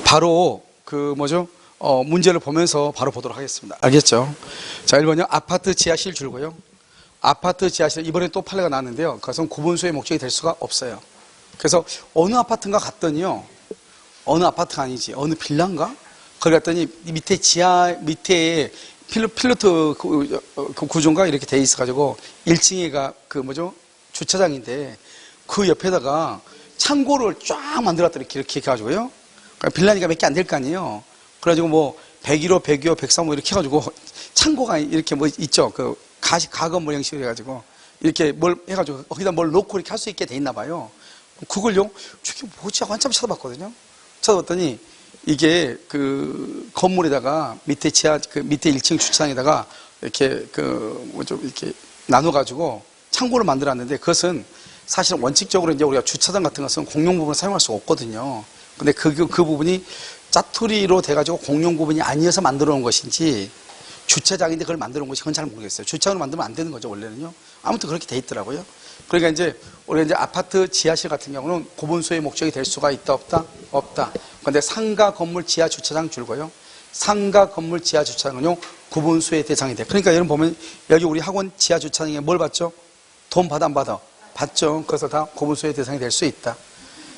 바로 문제를 보면서 바로 보도록 하겠습니다. 알겠죠? 자, 1번요. 아파트 지하실 줄고요. 아파트 지하실, 이번에 또 판례가 나왔는데요. 그것은 구분소의 목적이 될 수가 없어요. 그래서 어느 아파트인가 갔더니요. 어느 아파트가 아니지. 어느 빌라인가? 거기 갔더니 밑에 필로트 구조인가 이렇게 돼 있어가지고 1층에가 주차장인데 그 옆에다가 창고를 쫙 만들었더니 이렇게 해가지고요. 그러니까 빌라니까 몇 개 안 될 거 아니에요. 그래가지고 101호, 102호, 103호 이렇게 해가지고 창고가 이렇게 있죠. 가건물 형식으로 해가지고 이렇게 뭘 해가지고 거기다 뭘 놓고 이렇게 할 수 있게 돼 있나 봐요. 그걸요, 저게 뭐지? 하고 한참 찾아봤거든요. 찾아봤더니 이게 건물에다가 밑에 밑에 1층 주차장에다가 이렇게 이렇게 나눠가지고 창고를 만들었는데 그것은 사실 원칙적으로 이제 우리가 주차장 같은 것은 공용 부분을 사용할 수가 없거든요. 근데 그 부분이 짜투리로 돼가지고 공용 부분이 아니어서 만들어 놓은 것인지 주차장인데 그걸 만들어 놓은 것이 그건 잘 모르겠어요. 주차장으로 만들면 안 되는 거죠, 원래는요. 아무튼 그렇게 돼 있더라고요. 그러니까 우리가 이제 아파트 지하실 같은 경우는 구분소의 목적이 될 수가 있다, 없다? 없다. 그런데 상가 건물 지하 주차장 줄고요. 상가 건물 지하 주차장은요, 구분소의 대상이 돼. 그러니까 여러분 보면 여기 우리 학원 지하 주차장에 뭘 받죠? 돈 받아, 안 받아? 받죠. 그래서 다 구분소의 대상이 될 수 있다.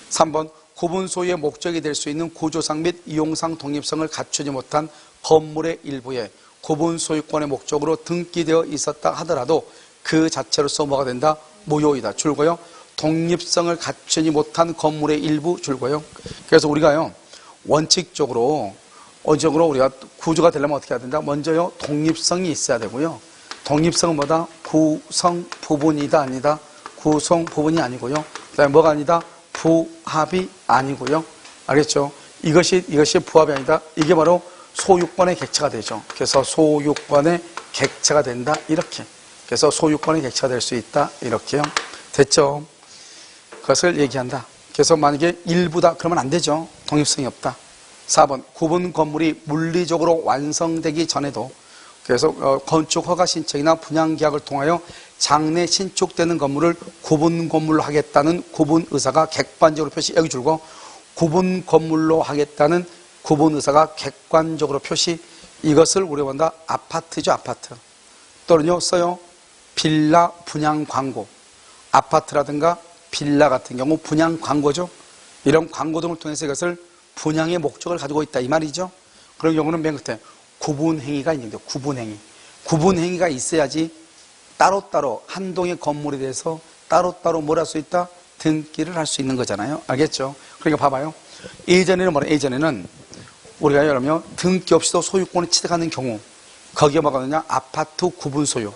3번, 구분소의 목적이 될 수 있는 구조상 및 이용상 독립성을 갖추지 못한 건물의 일부에 구분소유권의 목적으로 등기되어 있었다 하더라도 그 자체로서 뭐가 된다? 무효이다. 줄고요. 독립성을 갖추지 못한 건물의 일부 줄고요. 그래서 우리가요, 원칙적으로 우리가 구조가 되려면 어떻게 해야 된다? 먼저요, 독립성이 있어야 되고요. 독립성은 뭐다? 구성 부분이다, 아니다? 구성 부분이 아니고요. 그다음에 뭐가 아니다? 부합이 아니고요. 알겠죠? 이것이 부합이 아니다. 이게 바로 소유권의 객체가 되죠. 그래서 소유권의 객체가 된다. 이렇게. 그래서 소유권의 객체가 될 수 있다. 이렇게요. 됐죠? 그것을 얘기한다. 그래서 만약에 일부다. 그러면 안 되죠. 독립성이 없다. 4번. 구분 건물이 물리적으로 완성되기 전에도 그래서 건축 허가 신청이나 분양 계약을 통하여 장래 신축되는 건물을 구분 건물로 하겠다는 구분 의사가 객관적으로 표시, 여기 줄고 구분 건물로 하겠다는 구분 의사가 객관적으로 표시, 이것을 우리가 본다. 아파트죠, 아파트. 또는요, 써요. 빌라 분양 광고. 아파트라든가 빌라 같은 경우 분양 광고죠. 이런 광고 등을 통해서 이것을 분양의 목적을 가지고 있다, 이 말이죠. 그런 경우는 맨 끝에 구분행위가 있는데, 구분행위. 구분행위가 있어야지 따로따로 한 동의 건물에 대해서 따로따로 뭘 할 수 있다? 등기를 할 수 있는 거잖아요. 알겠죠? 그러니까 봐봐요. 예전에는 우리가 여러분요, 등기 없이도 소유권을 취득하는 경우, 거기에 뭐가 있느냐? 아파트 구분 소유.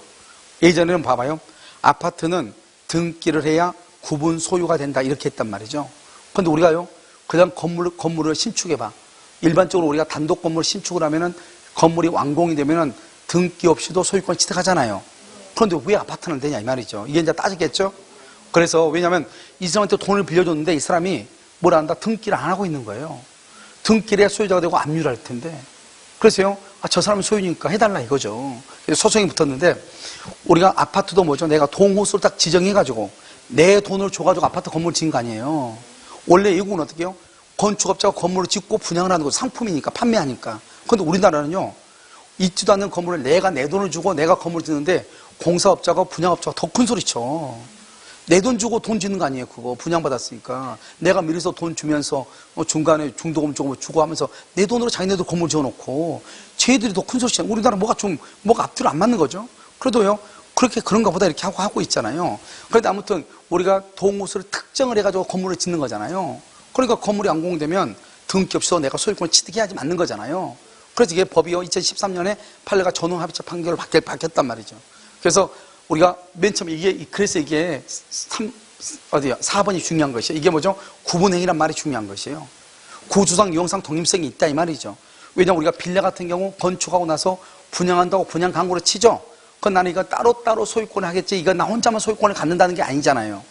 예전에는 봐봐요. 아파트는 등기를 해야 구분 소유가 된다, 이렇게 했단 말이죠. 그런데 우리가요, 그냥 건물을 신축해봐. 일반적으로 우리가 단독 건물을 신축을 하면은 건물이 완공이 되면은 등기 없이도 소유권 취득하잖아요. 그런데 왜 아파트는 되냐, 이 말이죠. 이게 이제 따지겠죠? 그래서 왜냐하면 이 사람한테 돈을 빌려줬는데 이 사람이 뭘 한다? 등기를 안 하고 있는 거예요. 등기를 해야 소유자가 되고 압류를 할 텐데. 그래서요, 저 사람은 소유니까 해달라 이거죠. 그래서 소송이 붙었는데, 우리가 아파트도 뭐죠? 내가 동호수를 딱 지정해가지고 내 돈을 줘가지고 아파트 건물 지은 거 아니에요. 원래 외국은 어떻게 해요? 건축업자가 건물을 짓고 분양을 하는 거, 상품이니까, 판매하니까. 그런데 우리나라는요, 있지도 않는 건물을 내가 내 돈을 주고 내가 건물을 짓는데 공사업자가 분양업자가 더 큰 소리 쳐. 내 돈 주고 돈 짓는 거 아니에요, 그거. 분양받았으니까. 내가 미리서 돈 주면서 중간에 중도금 조금 주고 하면서 내 돈으로 자기네들 건물 지어놓고 쟤들이 더 큰 소리 쳐. 우리나라 뭐가 앞뒤로 안 맞는 거죠. 그래도요, 그런가 보다 이렇게 하고 있잖아요. 그런데 아무튼 우리가 동호수를 특정을 해가지고 건물을 짓는 거잖아요. 그러니까 건물이 완공되면 등기 없이도 내가 소유권을 취득해야지 맞는 거잖아요. 그래서 이게 법이요, 2013년에 판례가 전원합의체 판결을 바뀌었단 말이죠. 그래서 우리가 맨 처음에 그래서 이게 4번이 중요한 것이에요. 이게 뭐죠? 구분행위란 말이 중요한 것이에요. 구조상, 이용상 독립성이 있다, 이 말이죠. 왜냐하면 우리가 빌라 같은 경우 건축하고 나서 분양한다고 분양 광고를 치죠? 그건 나는 이거 따로따로 소유권을 하겠지, 이거 나 혼자만 소유권을 갖는다는 게 아니잖아요.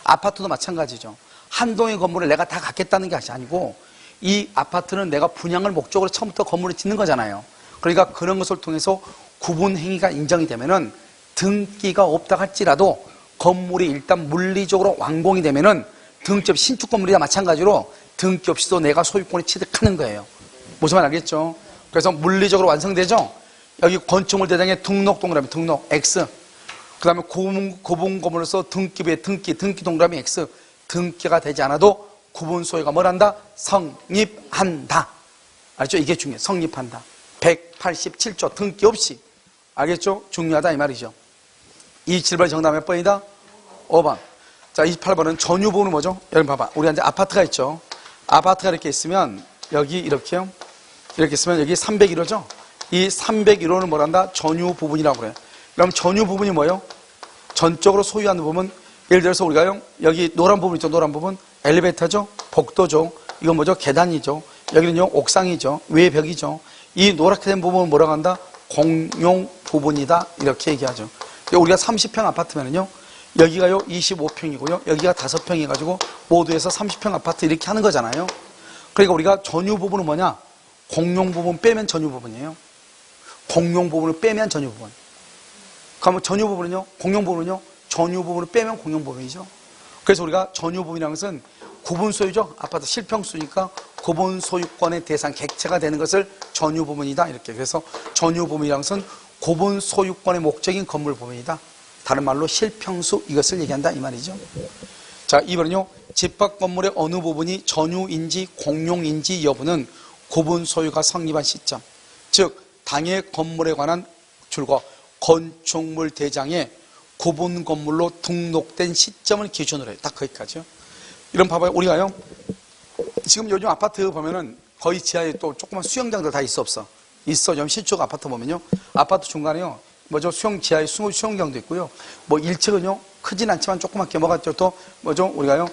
아파트도 마찬가지죠. 한 동의 건물을 내가 다 갖겠다는 게 아니고, 이 아파트는 내가 분양을 목적으로 처음부터 건물을 짓는 거잖아요. 그러니까 그런 것을 통해서 구분행위가 인정이 되면은 등기가 없다 할지라도 건물이 일단 물리적으로 완공이 되면은 등기 없이 신축 건물이나 마찬가지로 등기 없이도 내가 소유권을 취득하는 거예요. 무슨 말 알겠죠? 그래서 물리적으로 완성되죠? 여기 건축물 대장에 등록 동그라미 등록 X, 그 다음에 구분 건물로서 등기부에 등기 동그라미 X, 등기가 되지 않아도 구분 소유가 뭘 한다? 성립한다. 알죠? 이게 중요해요. 성립한다. 187조 등기 없이. 알겠죠? 중요하다 이 말이죠. 27번 정답 몇 번이다? 5번. 자, 28번은 전유부분은 뭐죠? 여러분 봐봐. 우리 이제 아파트가 있죠. 아파트가 이렇게 있으면 여기 이렇게요. 이렇게 있으면 여기 301호죠. 이 301호는 뭐란다? 전유부분이라고 그래요. 그럼 전유부분이 뭐예요? 전적으로 소유하는 부분. 예를 들어서 우리가요, 여기 노란 부분 있죠. 노란 부분. 엘리베이터죠. 복도죠. 이건 뭐죠? 계단이죠. 여기는요, 옥상이죠. 외벽이죠. 이 노랗게 된 부분은 뭐라고 한다? 공용 부분이다. 이렇게 얘기하죠. 우리가 30평 아파트면은요, 여기가요 25평이고요. 여기가 5평 해가지고 모두 해서 30평 아파트 이렇게 하는 거잖아요. 그러니까 우리가 전유 부분은 뭐냐? 공용 부분 빼면 전유 부분이에요. 공용 부분을 빼면 전유 부분. 그러면 전유 부분은요? 공용 부분은요? 전유 부분을 빼면 공용 부분이죠. 그래서 우리가 전유 부분이라는 것은 구분 소유죠. 아파트 실평수니까 구분 소유권의 대상 객체가 되는 것을 전유 부분이다. 이렇게. 그래서 전유 부분이라는 것은 구분 소유권의 목적인 건물 부분이다. 다른 말로 실평수 이것을 얘기한다 이 말이죠. 자, 이번은요. 집합 건물의 어느 부분이 전유인지 공용인지 여부는 구분 소유가 성립한 시점, 즉 당해 건물에 관한 줄과 건축물 대장에 구분 건물로 등록된 시점을 기준으로 해요. 딱 거기까지요. 이런 봐봐요. 우리가요. 지금 요즘 아파트 보면은 거의 지하에 또 조그만 수영장들 다 있어 없어? 있어. 좀 신축 아파트 보면요. 아파트 중간에요. 뭐죠? 지하에 수영장도 있고요. 뭐 1층은요. 크진 않지만 조그맣게 뭐가 또 뭐죠? 우리가요.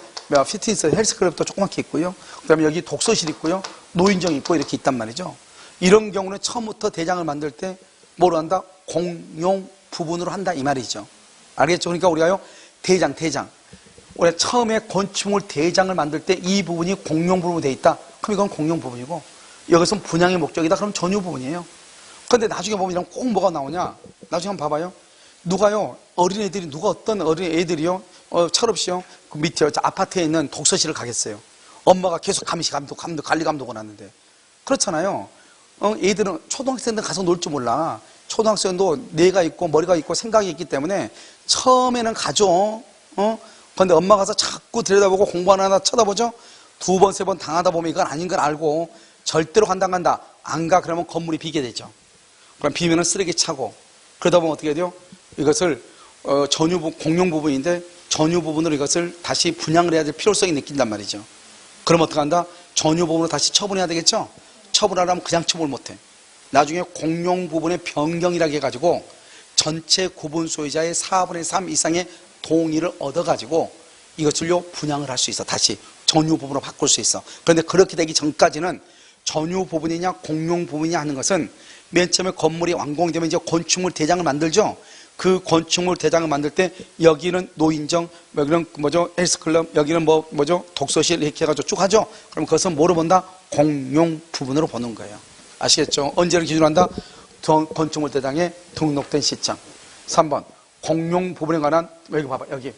피트니스 헬스클럽도 조그맣게 있고요. 그 다음에 여기 독서실 있고요. 노인정 있고 이렇게 있단 말이죠. 이런 경우는 처음부터 대장을 만들 때 뭐로 한다? 공용 부분으로 한다 이 말이죠. 알겠죠? 그러니까 우리가요. 대장. 우리가 처음에 건축물 대장을 만들 때 이 부분이 공용 부분으로 돼 있다. 그럼 이건 공용 부분이고 여기서는 분양의 목적이다. 그럼 전유 부분이에요. 그런데 나중에 보면 이런 꼭 뭐가 나오냐? 나중에 한번 봐봐요. 누가요? 어린애들이 어떤 어린애들이요? 철없이요? 그 밑에 아파트에 있는 독서실을 가겠어요. 엄마가 계속 관리 감독을 하는데 그렇잖아요. 애들은 초등학생들 가서 놀 줄 몰라. 초등학생도 뇌가 있고 머리가 있고 생각이 있기 때문에 처음에는 가죠. 그런데 엄마 가서 자꾸 들여다보고 공부하나 쳐다보죠. 2번, 3번 당하다 보면 이건 아닌 걸 알고 절대로 간다. 안 가. 그러면 건물이 비게 되죠. 그럼 비면은 쓰레기 차고 그러다 보면 어떻게 돼요? 이것을 공용 부분인데 전유 부분으로 이것을 다시 분양을 해야 될 필요성이 느낀단 말이죠. 그럼 어떻게 한다? 전유 부분으로 다시 처분해야 되겠죠? 처분하려면 그냥 처분을 못해. 나중에 공용 부분의 변경이라고 해가지고 전체 구분 소유자의 4분의 3 이상의 동의를 얻어가지고 이것을요 분양을 할 수 있어. 다시 전유 부분으로 바꿀 수 있어. 그런데 그렇게 되기 전까지는 전유 부분이냐 공용 부분이냐 하는 것은 맨 처음에 건물이 완공되면 이제 건축물 대장을 만들죠. 그 건축물 대장을 만들 때 여기는 노인정, 여기는 뭐죠? 헬스클럽, 여기는 뭐죠? 독서실 이렇게 해가지고 쭉 하죠. 그럼 그것은 뭐로 본다? 공용 부분으로 보는 거예요. 아시겠죠? 언제를 기준으로 한다? 건축물 대장에 등록된 시점. 3번 공용 부분에 관한 여기 봐봐. 여기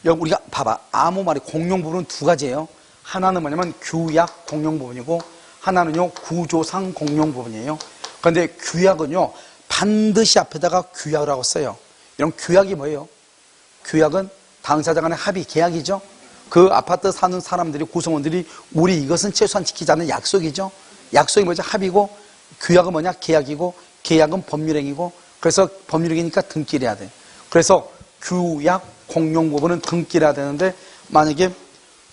우리가 봐봐. 아무 말이 공용 부분은 두 가지예요. 하나는 뭐냐면 규약 공용 부분이고 하나는요 구조상 공용 부분이에요. 그런데 규약은요 반드시 앞에다가 규약이라고 써요. 이런 규약이 뭐예요? 규약은 당사자 간의 합의, 계약이죠. 그 아파트 사는 사람들이, 구성원들이 우리 이것은 최소한 지키자는 약속이죠. 약속이 뭐죠? 합의고, 규약은 뭐냐? 계약이고, 계약은 법률행위고, 그래서 법률행위니까 등기를 해야 돼. 그래서 규약 공용 부분은 등기를 해야 되는데 만약에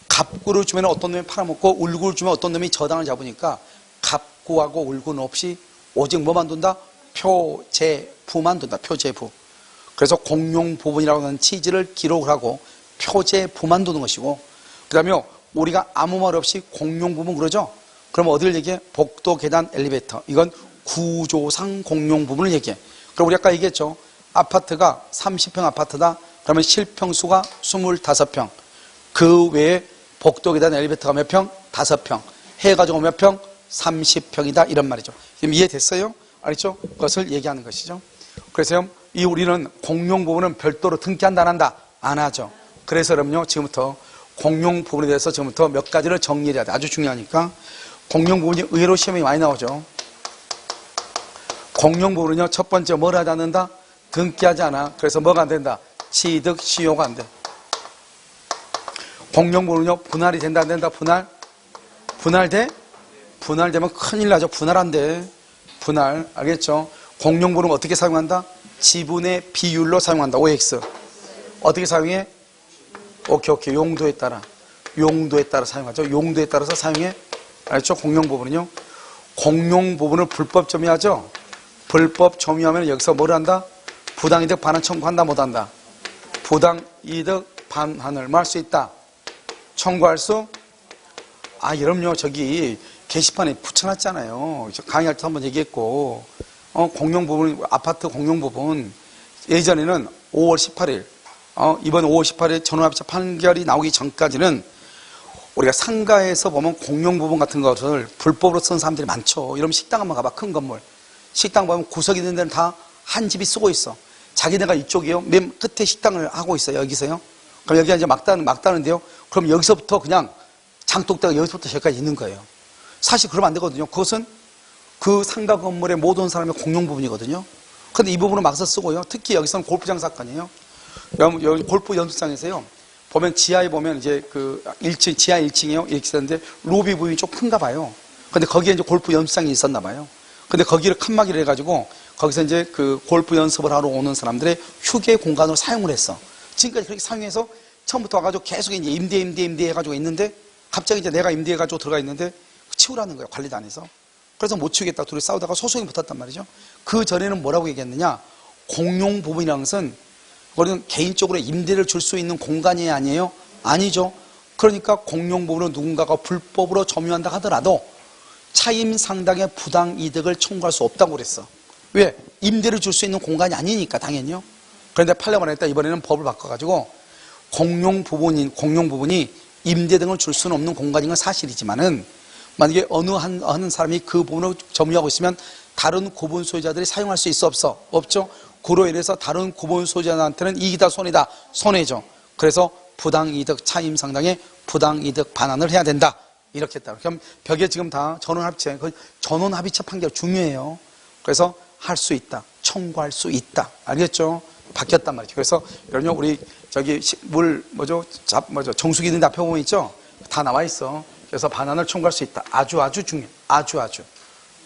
갑구를 주면 어떤 놈이 팔아먹고 울구를 주면 어떤 놈이 저당을 잡으니까 갑구하고 울구는 없이 오직 뭐만 둔다? 표제부만 둔다. 표제부. 그래서 공용 부분이라고 하는 취지를 기록을 하고 표제부만 두는 것이고, 그 다음에 우리가 아무 말 없이 공용 부분 그러죠? 그럼 어디를 얘기해? 복도, 계단, 엘리베이터. 이건 구조상 공용 부분을 얘기해. 그럼 우리 아까 얘기했죠? 아파트가 30평 아파트다. 그러면 실평수가 25평. 그 외에 복도, 계단, 엘리베이터가 몇 평? 5평. 해가지고 몇 평? 30평이다. 이런 말이죠. 지금 이해됐어요? 알겠죠? 그것을 얘기하는 것이죠. 그래서 우리는 공용 부분은 별도로 등기한다 안 한다? 안 하죠. 그래서 그럼요 지금부터 공용 부분에 대해서 지금부터 몇 가지를 정리해야 돼. 아주 중요하니까. 공용 부분이 의외로 시험이 많이 나오죠. 공용 부분은요, 첫 번째 뭘 하지 않는다? 등기하지 않아. 그래서 뭐가 안 된다? 취득, 시효가 안 돼. 공용 부분은요, 분할이 된다, 안 된다? 분할돼? 분할되면 큰일 나죠. 분할 안 돼. 분할. 알겠죠? 공용 부분은 어떻게 사용한다? 지분의 비율로 사용한다. OX. 어떻게 사용해? 오케이. 용도에 따라 사용하죠. 용도에 따라서 사용해. 알죠? 공용 부분은요. 공용 부분을 불법 점유하죠. 불법 점유하면 여기서 뭘 한다? 부당이득 반환 청구한다, 못한다? 부당이득 반환을 뭐 할 수 있다? 청구할 수? 여러분요, 저기 게시판에 붙여놨잖아요. 강의할 때 한번 얘기했고, 공용 부분, 아파트 공용 부분, 예전에는 5월 18일, 이번 5월 18일 전원합의체 판결이 나오기 전까지는 우리가 상가에서 보면 공용 부분 같은 것을 불법으로 쓴 사람들이 많죠. 이러면 식당 한번 가봐, 큰 건물. 식당 보면 구석 있는 데는 다 한 집이 쓰고 있어. 자기네가 이쪽이요, 맨 끝에 식당을 하고 있어요. 여기서요. 그럼 여기가 이제 막다는데요. 그럼 여기서부터 그냥 장독대가 여기서부터 저기까지 있는 거예요. 사실 그러면 안 되거든요. 그것은 그 상가 건물의 모든 사람의 공용 부분이거든요. 근데 이 부분을 막서 쓰고요. 특히 여기서는 골프장 사건이에요. 여기 골프 연습장에서요. 보면 지하에 보면 이제 그 1층, 지하 1층이요. 이렇게 있었는데 로비 부분이 좀 큰가 봐요. 근데 거기에 이제 골프 연습장이 있었나 봐요. 근데 거기를 칸막이를 해가지고 거기서 이제 그 골프 연습을 하러 오는 사람들의 휴게 공간으로 사용을 했어. 지금까지 그렇게 사용해서 처음부터 와가지고 계속 이제 임대 해가지고 있는데 갑자기 이제 내가 임대해가지고 들어가 있는데 치우라는 거예요. 관리단에서. 그래서 못 치우겠다. 둘이 싸우다가 소송이 붙었단 말이죠. 그 전에는 뭐라고 얘기했느냐. 공용 부분이라는 것은 그거는 개인적으로 임대를 줄 수 있는 공간이 아니에요? 아니죠. 그러니까 공용 부분을 누군가가 불법으로 점유한다 하더라도 차임 상당의 부당 이득을 청구할 수 없다고 그랬어. 왜? 임대를 줄 수 있는 공간이 아니니까 당연히요. 그런데 판례가 했다. 이번에는 법을 바꿔가지고 공용 부분이 임대 등을 줄 수는 없는 공간인 건 사실이지만은 만약에 어느 한 사람이 그 부분을 점유하고 있으면 다른 구분 소유자들이 사용할 수 있어 없어? 없죠. 그로 인해서 다른 구분 소유자한테는 이익이다 손해다? 손해죠. 그래서 부당이득 차임 상당의 부당이득 반환을 해야 된다. 이렇게 했다. 그럼 벽에 지금 다 전원합의체, 전원합의체 판결 중요해요. 그래서 할 수 있다. 청구할 수 있다. 알겠죠? 바뀌었단 말이죠. 그래서 여러분 우리 저기 정수기 있는데 앞에 보면 있죠? 다 나와 있어. 그래서 반환을 청구할 수 있다. 아주 중요해. 아주.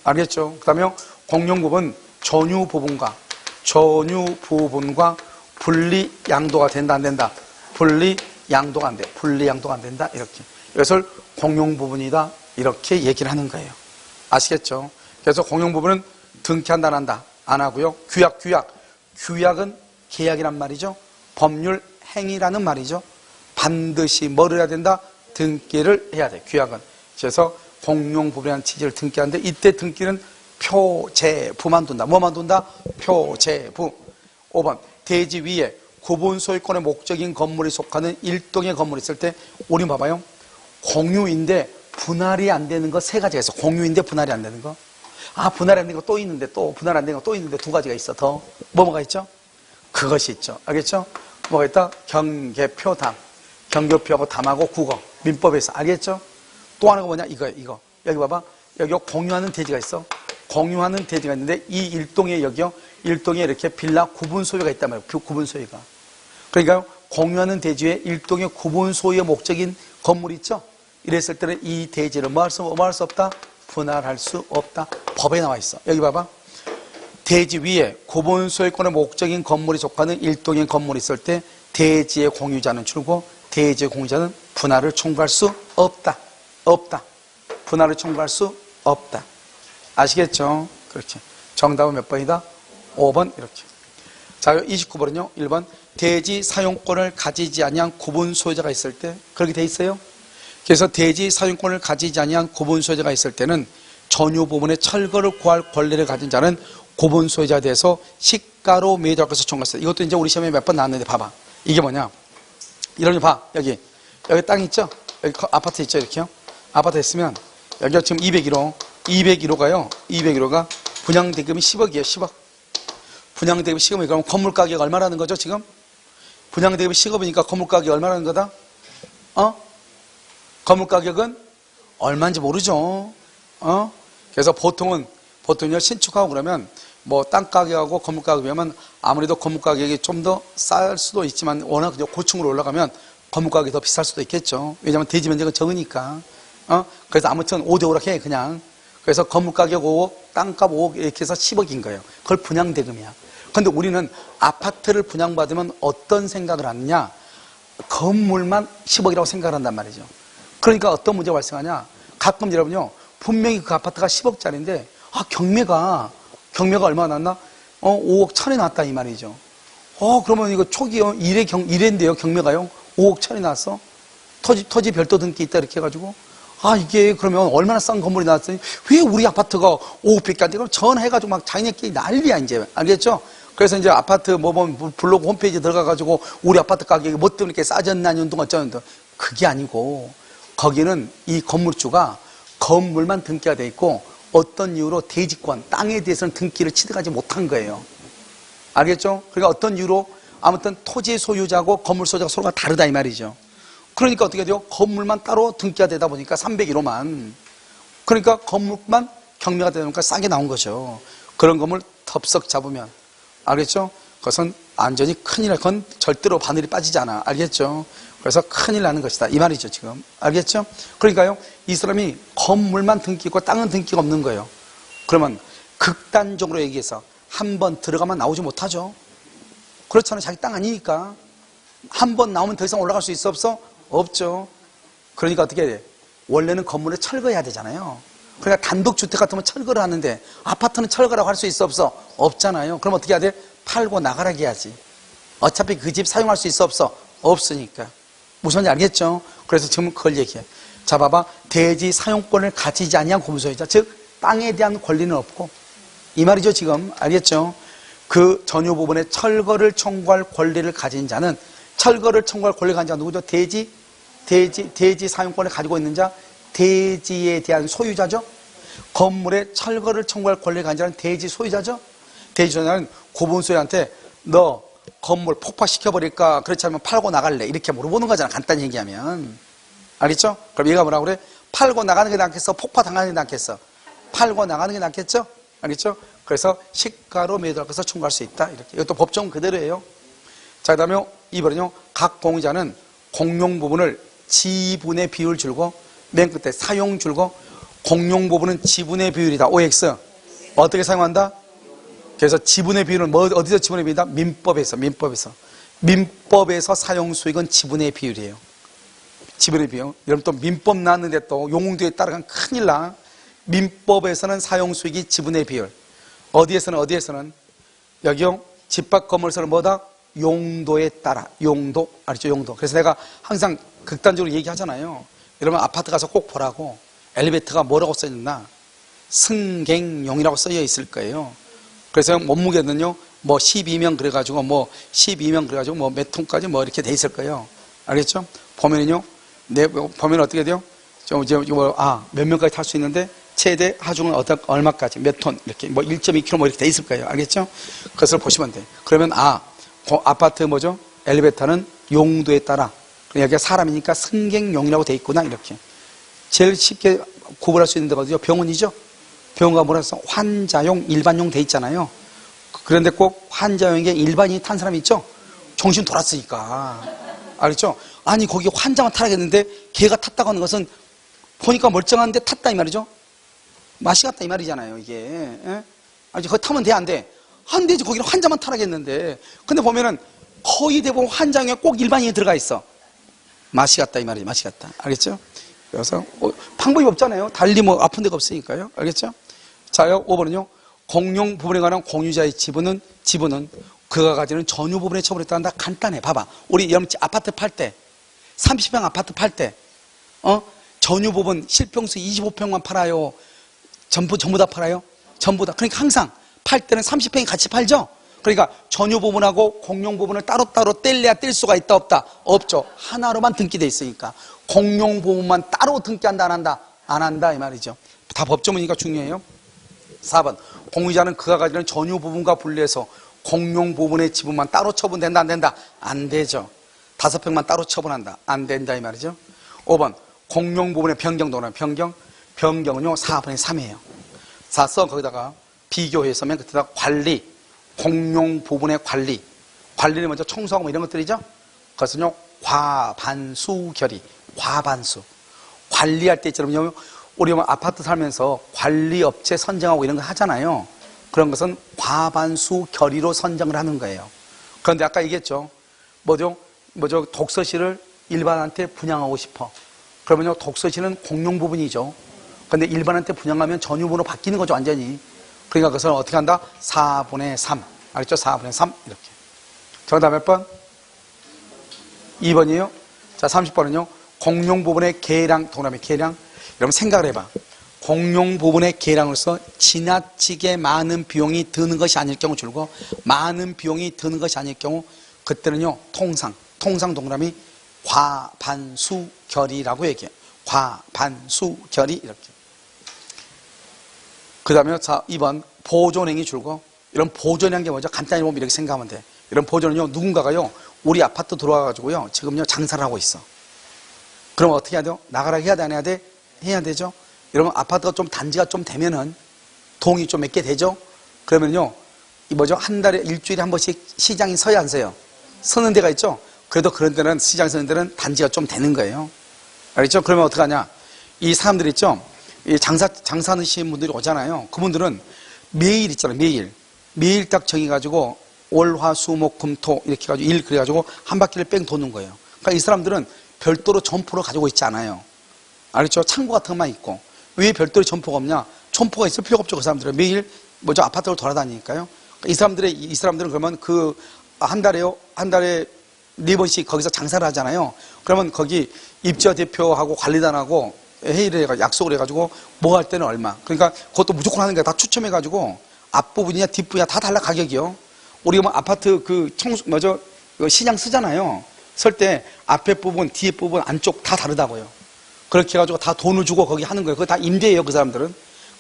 알겠죠? 그 다음에 공용 부분 전유 부분과 분리 양도가 된다 안 된다? 분리 양도가 안 돼. 분리 양도가 안 된다. 이렇게. 이것을 공용 부분이다. 이렇게 얘기를 하는 거예요. 아시겠죠? 그래서 공용 부분은 등기한다 안 한다? 안 하고요. 규약은 계약이란 말이죠. 법률 행위라는 말이죠. 반드시 뭐를 해야 된다? 등기를 해야 돼. 규약은. 그래서 공용 부분이라는 취지를 등기하는데 이때 등기는 표제부만 둔다. 뭐만 둔다? 표제부. 5번 대지 위에 구분 소유권의 목적인 건물이 속하는 일동의 건물이 있을 때 우리 봐봐요. 공유인데 분할이 안 되는 거 세 가지가 있어. 공유인데 분할이 안 되는 거. 분할이 안 되는 거 또 있는데 또 분할 안 되는 거 또 있는데 두 가지가 있어. 더 뭐가 있죠? 그것이 있죠. 알겠죠? 뭐가 있다? 경계표담. 경계표하고 담하고 국어. 민법에서. 알겠죠? 또 하나가 뭐냐? 이거. 여기 봐봐. 여기 공유하는 대지가 있어. 공유하는 대지가 있는데 이 일동에 여기요. 일동에 이렇게 빌라 구분 소유가 있단 말이에요. 구분 소유가. 그러니까 공유하는 대지에 일동의 구분 소유의 목적인 건물이 있죠? 이랬을 때는 이 대지를 뭐 할 수 없다? 분할할 수 없다. 법에 나와 있어. 여기 봐봐. 대지 위에 구분 소유권의 목적인 건물이 속하는 일동의 건물이 있을 때 대지의 공유자는 줄고 대지의 공유자는 분할을 청구할 수 없다. 분할을 청구할 수 없다. 아시겠죠? 그렇게. 정답은 몇 번이다? 5번 이렇게. 자, 29번은요. 1번 대지 사용권을 가지지 아니한 구분 소유자가 있을 때 그렇게 돼 있어요. 그래서 대지 사용권을 가지지 아니한 구분 소유자가 있을 때는 전유 부분의 철거를 구할 권리를 가진 자는 구분 소유자에 대해서 시가로 매도할 것을 청구했어요. 이것도 이제 우리 시험에 몇 번 나왔는데 봐봐. 이게 뭐냐? 이런 봐. 여기 땅 있죠? 여기 아파트 있죠? 이렇게요. 아파트 있으면 여기가 지금 201호가요. 201호가 분양대금이 10억이에요. 10억. 분양대금이 10억이면 그럼 건물 가격 얼마라는 거죠? 지금? 분양대금이 10억이니까 건물 가격이 얼마라는 거다? 건물 가격은 얼마인지 모르죠. 그래서 보통요, 신축하고 그러면 뭐 땅 가격하고 건물 가격이 하면 아무래도 건물 가격이 좀 더 쌀 수도 있지만 워낙 고층으로 올라가면 건물 가격이 더 비쌀 수도 있겠죠. 왜냐하면 대지 면적은 적으니까. 그래서 아무튼 5대 5라 해, 그냥. 그래서 건물 가격 5억, 땅값 5억 이렇게 해서 10억인 거예요. 그걸 분양대금이야. 근데 우리는 아파트를 분양받으면 어떤 생각을 하느냐? 건물만 10억이라고 생각을 한단 말이죠. 그러니까 어떤 문제가 발생하냐? 가끔 여러분요, 분명히 그 아파트가 10억짜리인데, 경매가 얼마나 났나? 5억 1천이 났다, 이 말이죠. 그러면 이거 초기요, 1회인데요, 경매가요? 5억 1천이 났어? 토지 별도 등기 있다, 이렇게 해가지고. 이게 그러면 얼마나 싼 건물이 나왔더니, 왜 우리 아파트가 5억밖에 안 돼? 그럼 전화해가지고 막 자기네끼리 난리야, 이제. 알겠죠? 그래서 이제 아파트 블로그 홈페이지 들어가가지고 우리 아파트 가격이 뭐 때문에 이렇게 싸졌나, 운동 어쩌는데. 그게 아니고, 거기는 이 건물주가 건물만 등기가 돼 있고, 어떤 이유로 대지권, 땅에 대해서는 등기를 취득하지 못한 거예요. 알겠죠? 그러니까 어떤 이유로 아무튼 토지 소유자고 건물 소유자가 서로가 다르다 이 말이죠. 그러니까 어떻게 돼요? 건물만 따로 등기가 되다 보니까 301호만. 그러니까 건물만 경매가 되다 보니까 싸게 나온 거죠. 그런 건물 덥석 잡으면. 알겠죠? 그것은 완전히 큰일, 그건 절대로 바늘이 빠지지 않아. 알겠죠? 그래서 큰일 나는 것이다. 이 말이죠, 지금. 알겠죠? 그러니까요, 이 사람이 건물만 등기고 땅은 등기가 없는 거예요. 그러면 극단적으로 얘기해서 한번 들어가면 나오지 못하죠. 그렇잖아요. 자기 땅 아니니까. 한번 나오면 더 이상 올라갈 수 있어, 없어? 없죠. 그러니까 어떻게 해야 돼? 원래는 건물을 철거해야 되잖아요. 그러니까 단독주택 같으면 철거를 하는데 아파트는 철거라고 할 수 있어, 없어? 없잖아요. 그럼 어떻게 해야 돼? 팔고 나가라게 해야지. 어차피 그 집 사용할 수 있어, 없어? 없으니까. 무슨 말인지 알겠죠? 그래서 지금 그걸 얘기해. 자, 봐봐. 대지 사용권을 가지지 아니한 고무소유자. 즉, 땅에 대한 권리는 없고. 이 말이죠, 지금. 알겠죠? 그 전유 부분에 철거를 청구할 권리를 가진 자는, 철거를 청구할 권리를 가진 자는 누구죠? 대지 사용권을 가지고 있는 자, 대지에 대한 소유자죠? 건물에 철거를 청구할 권리를 가진 자는 대지 소유자죠? 대지 소유자는 고분소유한테 너 건물 폭파시켜버릴까? 그렇지 않으면 팔고 나갈래? 이렇게 물어보는 거잖아, 간단히 얘기하면. 알겠죠? 그럼 얘가 뭐라고 그래? 팔고 나가는 게 낫겠어? 폭파 당하는 게 낫겠어? 팔고 나가는 게 낫겠죠? 알겠죠? 그래서 시가로 매도할 것을 청구할 수 있다. 이렇게. 이것도 법정 그대로예요. 자, 그 다음에 2번은요, 각 공유자는 공용 부분을 지분의 비율 줄고, 맨 끝에 사용 줄고, 공용 부분은 지분의 비율이다. OX. 어떻게 사용한다? 그래서 지분의 비율은 어디서 지분의 비율이다? 민법에서 사용 수익은 지분의 비율이에요. 지분의 비율. 여러분 또 민법 나왔는데 또 용도에 따라가면 큰일 나. 민법에서는 사용 수익이 지분의 비율. 어디에서는 여기요, 집합 건물에서는 뭐다? 용도에 따라. 용도. 알죠? 용도. 그래서 내가 항상 극단적으로 얘기하잖아요. 여러분 아파트 가서 꼭 보라고. 엘리베이터가 뭐라고 써있나? 승객용이라고 써져 있을 거예요. 그래서 몸무게는요, 뭐 12명 그래가지고 뭐 12명 그래가지고 뭐 몇 톤까지 뭐 이렇게 돼 있을 거예요. 알겠죠? 보면은요, 보면 어떻게 돼요? 몇 명까지 탈 수 있는데 최대 하중은 얼마까지 몇 톤 이렇게 뭐 1.2km 뭐 이렇게 돼 있을 거예요. 알겠죠? 그것을 보시면 돼. 그러면 아파트 뭐죠? 엘리베이터는 용도에 따라, 여기가 사람이니까 승객용이라고 돼 있구나 이렇게. 제일 쉽게 구분할 수 있는 데가 어디죠? 병원이죠? 병원가 뭐라 해서 환자용, 일반용 돼 있잖아요. 그런데 꼭 환자용에 일반인이 탄 사람이 있죠? 정신 돌았으니까. 알겠죠? 아니, 거기 환자만 타라겠는데 걔가 탔다고 하는 것은 보니까 멀쩡한데 탔다 이 말이죠? 맛이 갔다 이 말이잖아요, 이게. 아니, 거기 타면 돼, 안 돼? 안 되지. 거기는 환자만 타라겠는데. 근데 보면은 거의 대부분 환자용에 꼭 일반인이 들어가 있어. 맛이 갔다 이 말이지, 맛이 갔다. 알겠죠? 그래서 방법이 없잖아요. 달리 뭐 아픈 데가 없으니까요. 알겠죠? 자요, 5번은요. 공용 부분에 관한 공유자의 지분은 그가 가지는 전유 부분의 처분에 따른다. 간단해. 봐봐. 우리 여러분 아파트 팔 때, 30평 아파트 팔 때, 전유 부분 실평수 25평만 팔아요? 전부 다 팔아요? 전부 다. 그러니까 항상 팔 때는 30평이 같이 팔죠? 그러니까 전유 부분하고 공용 부분을 따로따로 뗄래야 뗄 수가 있다, 없다? 없죠. 하나로만 등기돼 있으니까. 공용 부분만 따로 등기한다, 안 한다? 안 한다, 이 말이죠. 다 법조문이니까 중요해요. 4번. 공유자는 그가 가지는 전유 부분과 분리해서 공용 부분의 지분만 따로 처분된다, 안 된다? 안 되죠. 5평만 따로 처분한다. 안 된다, 이 말이죠. 5번 공용 부분의 변경 동그라미 변경은요 4분의 3이에요. 써 거기다가 비교해서 맨 끝에다 관리, 공용 부분의 관리를 먼저 청소하고 뭐 이런 것들이죠. 그것은요 과반수결의, 과반수. 관리할 때 있잖아요. 우리 뭐 아파트 살면서 관리업체 선정하고 이런 거 하잖아요. 그런 것은 과반수 결의로 선정을 하는 거예요. 그런데 아까 얘기했죠. 뭐죠? 독서실을 일반한테 분양하고 싶어. 그러면요, 독서실은 공용 부분이죠. 근데 일반한테 분양하면 전유분으로 바뀌는 거죠, 완전히. 그러니까 그것을 어떻게 한다? 4분의 3. 알겠죠? 4분의 3. 이렇게. 정답 몇 번? 2번이에요. 자, 30번은요. 공용 부분의 계량, 동그라미 계량. 여러분 생각을 해봐. 공용 부분의 계량으로서 지나치게 많은 비용이 드는 것이 아닐 경우 줄고, 많은 비용이 드는 것이 아닐 경우, 그때는요, 통상 동그라미 과반수결의라고 얘기해요. 과반수결의 이렇게. 그 다음에 2번 보존행위 줄고, 이런 보존이라는 게 뭐죠? 간단히 보면 이렇게 생각하면 돼. 이런 보존은요, 누군가가요, 우리 아파트 들어와가지고요, 지금요, 장사를 하고 있어. 그럼 어떻게 해야 돼요? 나가라고 해야 돼, 안 해야 돼? 해야 되죠? 여러분, 아파트가 좀 단지가 좀 되면은, 동이 좀 몇 개 되죠? 그러면요, 한 달에 일주일에 한 번씩 시장이 서야 안 서요? 서는 데가 있죠? 그래도 그런 데는, 시장 서는 데는 단지가 좀 되는 거예요. 알겠죠? 그러면 어떡하냐? 이 사람들 있죠? 이 장사하시는 분들이 오잖아요. 그분들은 매일 있잖아요. 매일 딱 정해가지고 월, 화, 수, 목, 금, 토 이렇게 해가지고 일 그래가지고 한 바퀴를 뺑 도는 거예요. 그러니까 이 사람들은 별도로 점포를 가지고 있지 않아요. 알겠죠? 창고 같은 것만 있고. 왜 별도로 점포가 없냐? 점포가 있을 필요가 없죠. 그 사람들은 매일 아파트를 돌아다니니까요. 그러니까 이 사람들은 그러면 한 달에 4번씩 거기서 장사를 하잖아요. 그러면 거기 입주자 대표하고 관리단하고 회의를 해가지고 약속을 해가지고 뭐 할 때는 얼마. 그러니까 그것도 무조건 하는 게 다 추첨해가지고 앞부분이냐 뒷부분이냐 다 달라 가격이요. 우리가 뭐 아파트 시장 쓰잖아요. 쓸 때 앞에 부분, 뒤에 부분, 안쪽 다 다르다고요. 그렇게 해가지고 다 돈을 주고 거기 하는 거예요. 그거 다 임대예요, 그 사람들은.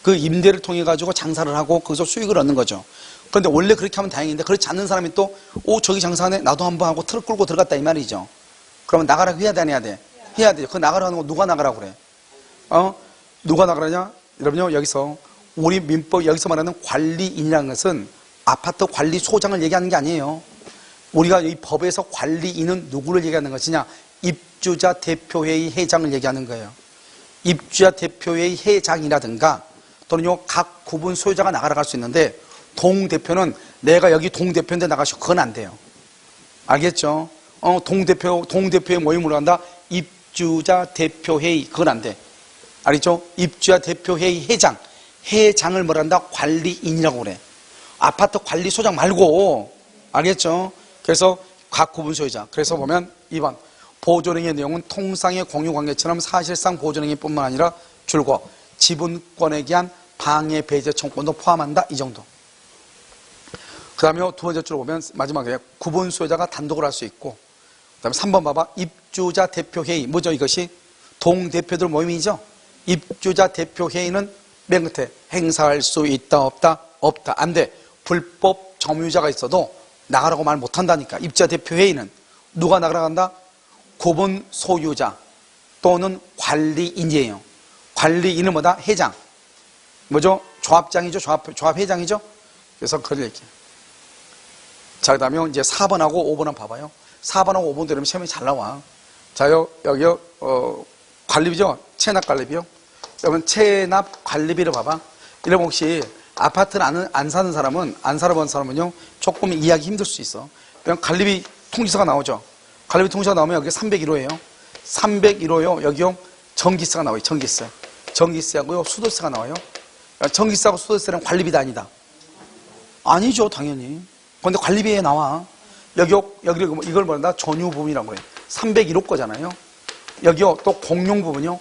그 임대를 통해가지고 장사를 하고 거기서 수익을 얻는 거죠. 그런데 원래 그렇게 하면 다행인데 그렇지 않는 사람이 또, 저기 장사하네? 나도 한번 하고 트럭 끌고 들어갔다 이 말이죠. 그러면 나가라고 해야 돼, 안 해야 돼? 해야 돼요. 그 나가라고 하는 거 누가 나가라고 그래? 누가 나가라냐? 여러분요, 여기서 우리 민법 여기서 말하는 관리인이라는 것은 아파트 관리소장을 얘기하는 게 아니에요. 우리가 이 법에서 관리인은 누구를 얘기하는 것이냐? 입주자 대표회의 회장을 얘기하는 거예요. 입주자 대표회의 회장이라든가 또는요 각 구분 소유자가 나가라 할 수 있는데 동대표는 내가 여기 동대표인데 나가시고 그건 안 돼요. 알겠죠? 동대표의 모임으로 간다. 입주자 대표회의 그건 안 돼. 알겠죠? 입주자 대표회의 회장을 뭐란다? 관리인이라고 그래. 아파트 관리소장 말고. 알겠죠? 그래서 각 구분 소유자. 그래서 보면 2번 보존행위의 내용은 통상의 공유관계처럼 사실상 보존행위뿐만 아니라 줄고 지분권에 기한 방해 배제 청구권도 포함한다. 이 정도. 그 다음에 두 번째 줄을 보면 마지막에 구분 소유자가 단독으로 할 수 있고, 그 다음에 3번 봐봐. 입주자 대표회의. 뭐죠 이것이? 동대표들 모임이죠. 입주자 대표회의는 맨 끝에 행사할 수 있다 없다? 없다. 안 돼. 불법 점유자가 있어도 나가라고 말 못한다니까. 입주자 대표회의는 누가 나가라 한다? 구분 소유자 또는 관리인이에요. 관리인은 뭐다? 회장. 뭐죠? 조합장이죠. 조합회장이죠. 그래서 그걸 얘기해요. 자, 그 다음에 이제 4번하고 5번 한번 봐봐요. 4번하고 5번 되면 시험이 잘 나와. 자요, 여기요, 관리비죠? 체납 관리비요? 여러분, 체납 관리비를 봐봐. 여러분, 혹시 아파트를 안 사는 사람은, 안 살아본 사람은요, 조금 이해하기 힘들 수 있어. 그냥 관리비 통지서가 나오죠. 관리비 통지서가 나오면 여기 301호예요. 301호요, 여기요, 전기세가 나와요. 전기세하고요, 수도세가 나와요. 전기세하고 수도세는 관리비도 아니다. 아니죠, 당연히. 근데 관리비에 나와. 이걸 뭐란다? 전유 부분이라고 해요. 301호 거잖아요. 여기요, 또 공용 부분이요.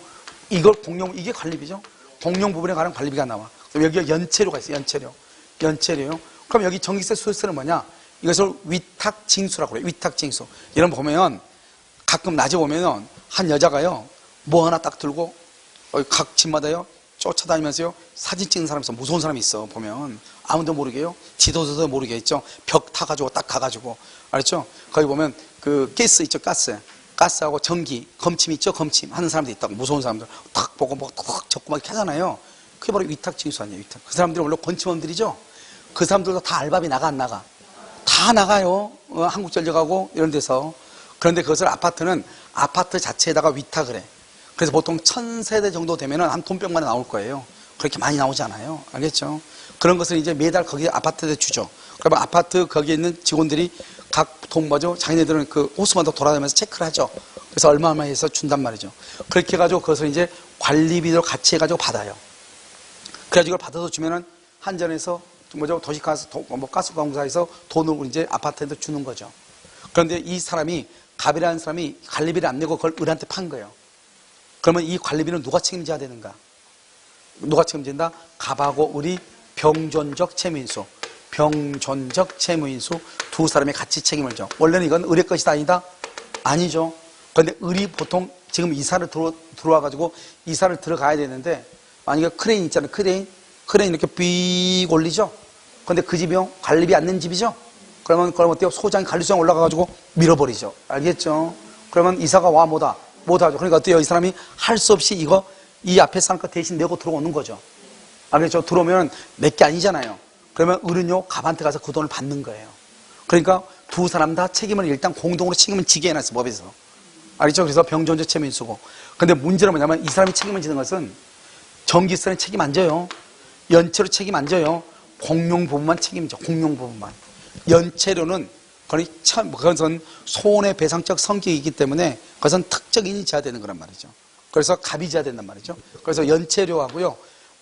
이게 관리비죠. 공용 부분에 관한 관리비가 나와. 여기가 연체료가 있어요. 연체료요. 그럼 여기 전기세, 수도세는 뭐냐? 이것을 위탁징수라고 그래요. 위탁징수. 이런 거 보면, 가끔 낮에 보면은, 한 여자가요, 뭐 하나 딱 들고, 각 집마다요, 쫓아다니면서요, 사진 찍는 사람이 있어. 무서운 사람이 있어. 보면. 아무도 모르게요. 지도서도 모르게 있죠. 벽 타가지고 딱 가가지고. 알았죠? 거기 보면 그 가스 있죠. 가스. 가스하고 전기, 검침 있죠? 검침 하는 사람도 있다고. 무서운 사람들 탁 보고 탁 적고 막 이렇게 하잖아요. 그게 바로 위탁징수 아니에요, 위탁. 그 사람들이 원래 권침원들이죠? 그 사람들도 다 알바비 나가 안 나가? 다 나가요. 한국전력하고 이런 데서. 그런데 그것을 아파트는 아파트 자체에다가 위탁을 해. 그래서 보통 1000세대 정도 되면은 한 돈병만에 나올 거예요. 그렇게 많이 나오지 않아요. 알겠죠? 그런 것을 이제 매달 거기 아파트에 주죠. 그러면 아파트 거기에 있는 직원들이 각 동마죠. 자기네들은 그 호수마다 돌아다니면서 체크를 하죠. 그래서 얼마 해서 준단 말이죠. 그렇게 해가지고 그것을 이제 관리비로 같이 해가지고 받아요. 그래가지고 이걸 받아서 주면은 한전에서 뭐죠? 도시가스, 가스공사에서 돈을 이제 아파트한테 주는 거죠. 그런데 이 사람이, 갑이라는 사람이 관리비를 안 내고 그걸 을한테 판 거예요. 그러면 이 관리비는 누가 책임져야 되는가? 누가 책임진다? 갑하고 을이 병존적 채무인수. 병존적 채무인수 두 사람이 같이 책임을 져. 원래는 이건 을의 것이다 아니다? 아니죠. 그런데 을이 보통 지금 이사를 들어와가지고 이사를 들어가야 되는데 만약에 크레인 있잖아요. 크레인 이렇게 삐 올리죠. 그런데 그 집이요? 관리비 안 낸 집이죠? 그러면 어때요? 소장이 관리소장 올라가가지고 밀어버리죠. 알겠죠? 그러면 이사가 와 못하죠. 그러니까 어때요? 이 사람이 할 수 없이 이 앞에 사람 거 대신 내고 들어오는 거죠. 알겠죠? 들어오면 몇 개 아니잖아요. 그러면 을은요, 갑한테 가서 그 돈을 받는 거예요. 그러니까 두 사람 다 책임을 일단 공동으로 책임을 지게 해놨어, 법에서. 알겠죠? 그래서 병존적 채무인수고. 근데 문제는 뭐냐면 이 사람이 책임을 지는 것은 전기세는 책임 안 져요. 연체료 책임 안 져요. 공용 부분만 책임져. 공용 부분만. 연체료는 그것은 손해배상적 성격이기 때문에 그것은 특정인이 져야 되는 거란 말이죠. 그래서 갑이 져야 된단 말이죠. 그래서 연체료하고요.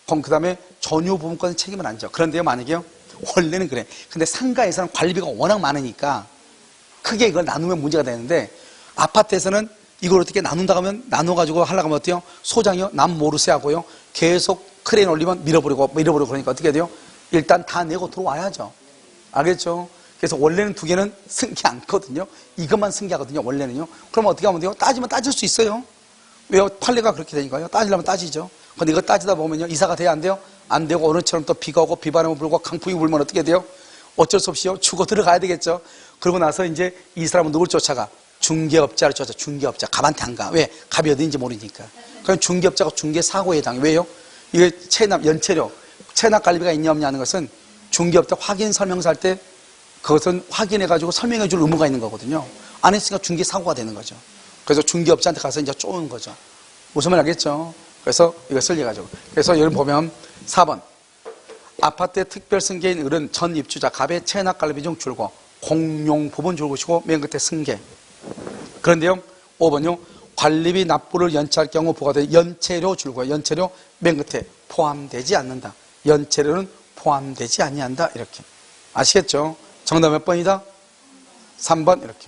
그 다음에 전유 부분권은 책임을 안 져. 그런데요, 만약에요. 원래는 그래. 근데 상가에서는 관리비가 워낙 많으니까 크게 이걸 나누면 문제가 되는데 아파트에서는 이걸 어떻게 나눈다고 하면 나눠가지고 하려고 하면 어때요? 소장이요? 남 모르세 하고요. 계속 크레인 올리면 밀어버리고 그러니까 어떻게 돼요? 일단 다 내고 들어와야죠. 알겠죠? 그래서 원래는 두 개는 승계 않거든요. 이것만 승계하거든요. 원래는요. 그럼 어떻게 하면 돼요? 따지면 따질 수 있어요. 왜요? 판례가 그렇게 되니까요. 따지려면 따지죠. 근데 이거 따지다 보면요. 이사가 돼야 안 돼요? 안 되고 오늘처럼 또 비가 오고 비바람이 불고 강풍이 불면 어떻게 돼요? 어쩔 수 없이요. 죽어 들어가야 되겠죠. 그러고 나서 이제 이 사람은 누굴 쫓아가? 중개업자를 쫓아. 중개업자. 갑한테 안 가. 왜? 갑이 어딘지 모르니까. 그럼 중개업자가 중개사고에 해당해. 왜요? 이게 연체료, 체납관리비가 있냐 없냐 하는 것은 중개업자 확인 설명서 할 때 그것은 확인해가지고 설명해 줄 의무가 있는 거거든요. 안 했으니까 중개사고가 되는 거죠. 그래서 중개업자한테 가서 이제 쪼은 거죠. 무슨 말 알겠죠? 그래서 이것을 해가지고. 그래서 여기 보면 4번. 아파트의 특별 승계인 을은 전 입주자 갑의 체납관리비 중 줄고 공용 부분 줄고시고 맨 끝에 승계. 그런데요, 5번요. 관리비 납부를 연체할 경우 부과될 연체료 줄고요. 연체료 맨 끝에 포함되지 않는다. 연체료는 포함되지 아니한다. 이렇게. 아시겠죠? 정답 몇 번이다? 3번 이렇게.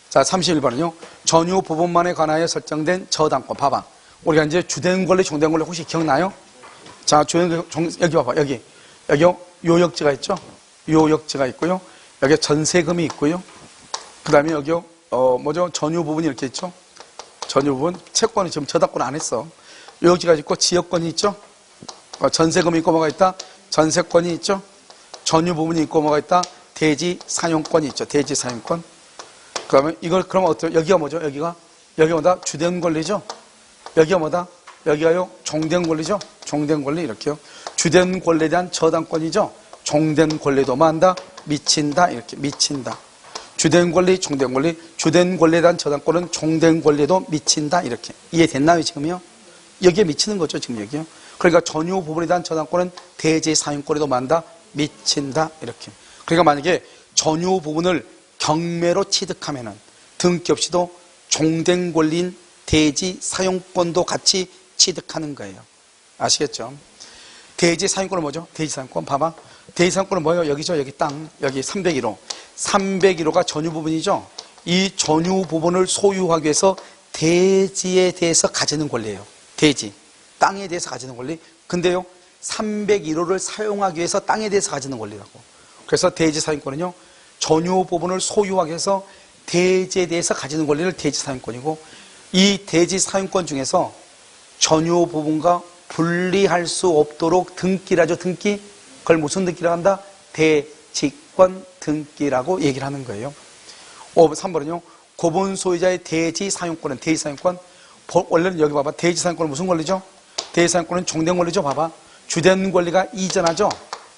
자, 31번은요. 전유 부분만에 관하여 설정된 저당권. 봐봐. 우리가 이제 주된 권리, 종된 권리 혹시 기억나요? 자, 여기 봐봐. 여기요. 요역지가 있죠? 요역지가 있고요. 여기 전세금이 있고요. 그 다음에 여기요. 전유 부분이 이렇게 있죠? 전유 부분. 채권이 지금 저당권 안 했어. 요역지가 있고 지역권이 있죠? 전세금이 있고 뭐가 있다? 전세권이 있죠? 전유 부분이 있고 뭐가 있다? 대지 사용권이 있죠. 대지 사용권. 그러면 이걸 그러면 어때요? 여기가 뭐죠? 여기가 뭐다? 주된 권리죠. 여기가 뭐다? 여기가요 종된 권리죠. 종된 권리 이렇게요. 주된 권리에 대한 저당권이죠. 종된 권리도 만다 미친다 이렇게 미친다. 주된 권리, 종된 권리, 주된 권리에 대한 저당권은 종된 권리도 미친다 이렇게 이해됐나요 지금요? 여기에 미치는 거죠 지금 여기요. 그러니까 전유 부분에 대한 저당권은 대지 사용권에도 만다 미친다 이렇게. 그러니까 만약에 전유 부분을 경매로 취득하면은 등기 없이도 종된 권리인 대지 사용권도 같이 취득하는 거예요. 아시겠죠? 대지 사용권은 뭐죠? 대지 사용권 봐봐. 대지 사용권은 뭐예요? 여기죠. 여기 땅. 여기 301호. 301호가 전유 부분이죠. 이 전유 부분을 소유하기 위해서 대지에 대해서 가지는 권리예요. 대지. 땅에 대해서 가지는 권리. 근데요. 301호를 사용하기 위해서 땅에 대해서 가지는 권리라고. 그래서 대지 사용권은요. 전유 부분을 소유하기 위해서 대지에 대해서 가지는 권리를 대지 사용권이고 이 대지 사용권 중에서 전유 부분과 분리할 수 없도록 등기라죠. 등기. 그걸 무슨 등기라고 한다? 대지권 등기라고 얘기를 하는 거예요. 3번은요. 고분 소유자의 대지 사용권은 대지 사용권. 원래는 여기 봐봐. 대지 사용권은 무슨 권리죠? 대지 사용권은 종된 권리죠. 봐봐. 주된 권리가 이전하죠.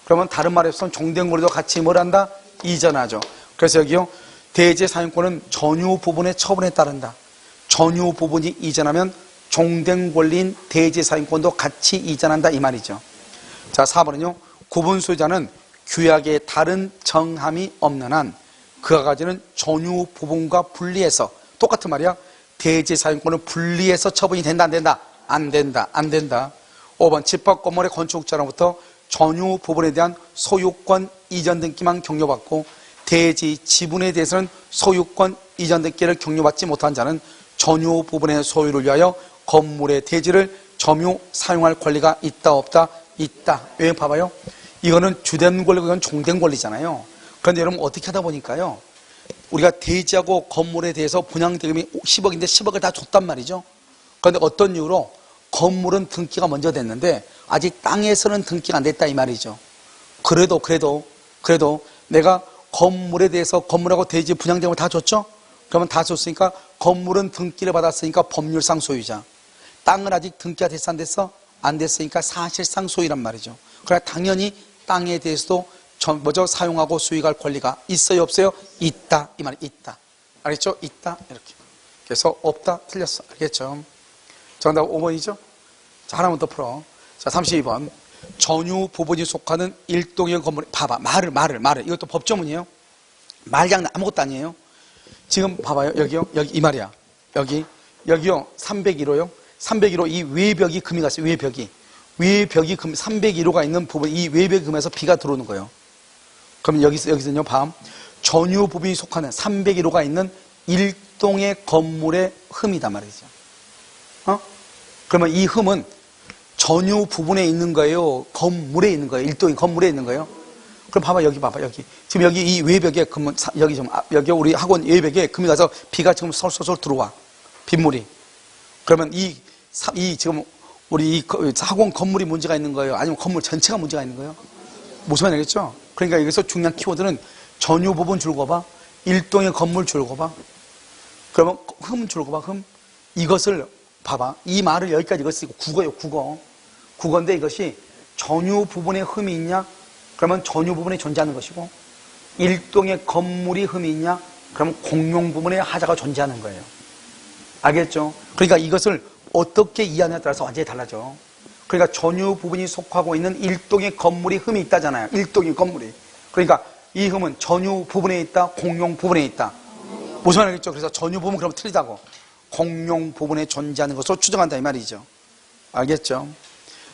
그러면 다른 말에 없으면 종된 권리도 같이 뭘 한다? 이전하죠. 그래서 여기요. 대지 사용권은 전유 부분의 처분에 따른다. 전유 부분이 이전하면 종된 권리인 대지 사용권도 같이 이전한다 이 말이죠. 자, 4번은요. 구분 소유자는 규약에 다른 정함이 없는 한 그가 가지는 전유 부분과 분리해서 똑같은 말이야. 대지 사용권을 분리해서 처분이 된다 안 된다? 안 된다. 안 된다. 5번 집합 건물의 건축자로부터 전유 부분에 대한 소유권 이전 등기만 경료받고 대지 지분에 대해서는 소유권 이전 등기를 경료받지 못한 자는 전유 부분의 소유를 위하여 건물의 대지를 점유 사용할 권리가 있다 없다? 있다. 왜 봐봐요. 이거는 주된 권리고 이건 종된 권리잖아요. 그런데 여러분 어떻게 하다 보니까요. 우리가 대지하고 건물에 대해서 분양대금이 10억인데 10억을 다 줬단 말이죠. 그런데 어떤 이유로 건물은 등기가 먼저 됐는데 아직 땅에서는 등기가 안 됐다 이 말이죠. 그래도 내가 건물에 대해서 건물하고 대지 분양대금을 다 줬죠? 그러면 다 줬으니까 건물은 등기를 받았으니까 법률상 소유자. 땅은 아직 등기가 됐어 안 됐어? 안 됐으니까 사실상 소유란 말이죠. 그러나 당연히 땅에 대해서도 사용하고 수익할 권리가 있어요 없어요? 있다 이 말이 있다. 알겠죠? 있다 이렇게. 그래서 없다 틀렸어. 알겠죠? 정답 5번이죠? 자, 하나만 더 풀어. 자, 32번. 전유 부분이 속하는 일동의 건물. 봐봐. 말을. 이것도 법조문이에요. 말장난 아무것도 아니에요. 지금 봐봐요. 여기요. 여기 이 말이야. 여기요. 301호요. 301호 이 외벽이 금이 갔어요. 외벽이 금, 301호가 있는 부분, 이 외벽이 금에서 비가 들어오는 거예요. 그러면 여기서는요, 전유 부분이 속하는 301호가 있는 일동의 건물의 흠이다 말이죠. 그러면 이 흠은 전유 부분에 있는 거예요? 건물에 있는 거예요? 일동의 건물에 있는 거예요? 그럼 봐봐, 여기. 지금 여기 이 외벽에 여기 우리 학원 외벽에 금이 가서 비가 지금 솔솔 들어와. 빗물이. 그러면 지금 우리 이 학원 건물이 문제가 있는 거예요? 아니면 건물 전체가 문제가 있는 거예요? 무슨 말인지 알겠죠? 그러니까 여기서 중요한 키워드는 전유 부분 줄거 봐. 일동의 건물 줄거 봐. 그러면 흠 줄거 봐. 흠. 이것을 봐봐. 이 말을 여기까지 이거 쓰고 국어예요. 국어인데 이것이 전유 부분에 흠이 있냐? 그러면 전유 부분에 존재하는 것이고 일동의 건물이 흠이 있냐? 그러면 공용 부분에 하자가 존재하는 거예요. 알겠죠? 그러니까 이것을 어떻게 이해하냐에 따라서 완전히 달라져. 그러니까 전유 부분이 속하고 있는 일동의 건물이 흠이 있다잖아요. 일동의 건물이. 그러니까 이 흠은 전유 부분에 있다, 공용 부분에 있다. 무슨 말이겠죠? 그래서 전유 부분 그럼 틀리다고. 공용 부분에 존재하는 것으로 추정한다 이 말이죠. 알겠죠?